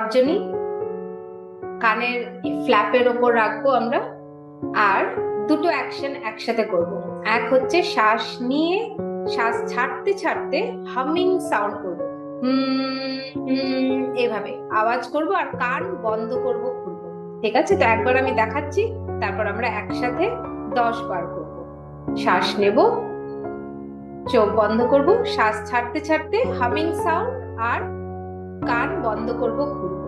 তর্জনী কানের ফ্ল্যাপের ওপর রাখবো আমরা, আর দুটো অ্যাকশন একসাথে করব। এক হচ্ছে শ্বাস নিয়ে শ্বাস ছাড়তে ছাড়তে হামিং সাউন্ড করব, এভাবে আওয়াজ করব, আর কান বন্ধ করব, খুলবো। ঠিক আছে? তো একবার আমি দেখাচ্ছি, তারপর আমরা একসাথে 10 বার করব। শ্বাস নেব, চোখ বন্ধ করব, শ্বাস ছাড়তে ছাড়তে হামিং সাউন্ড, আর কান বন্ধ করব, খুলবো।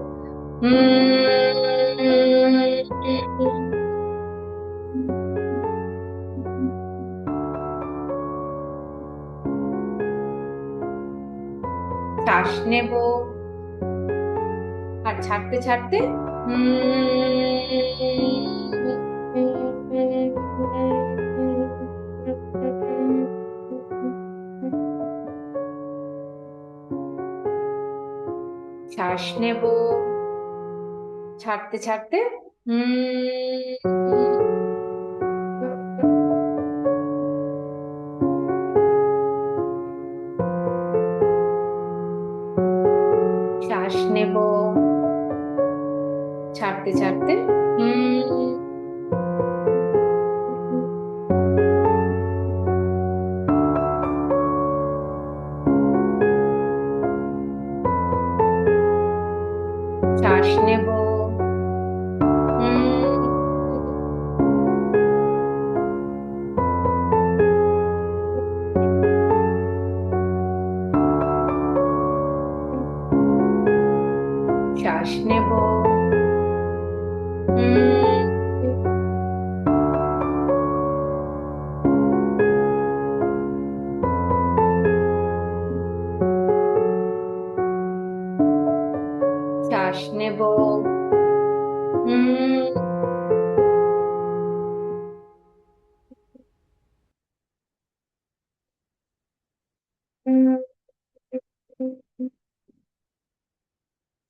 শ্বাস নেব, আর ছাড়তে ছাড়তে শ্বাস নেব, ছাড়তে ছাড়তে শ্বাস নেব, ছাড়তে ছাড়তে শ্বাস নেব, শ্বাস নেব, শ্বাস নেব,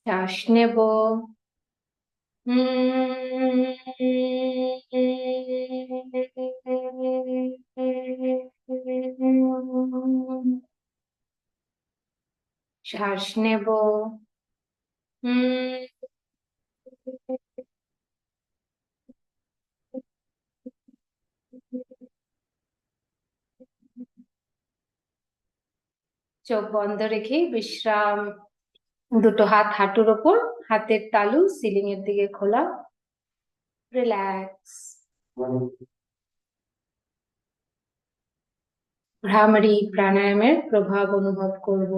শ্বাস নেব, শ্বাস নেব, চোখ বন্ধ রেখে বিশ্রাম। দুটো হাত হাঁটুর ওপর, হাতের তালু সিলিং এর দিকে খোলা, রিল্যাক্স। ভ্রামরী প্রাণায়ামের প্রভাব অনুভব করব।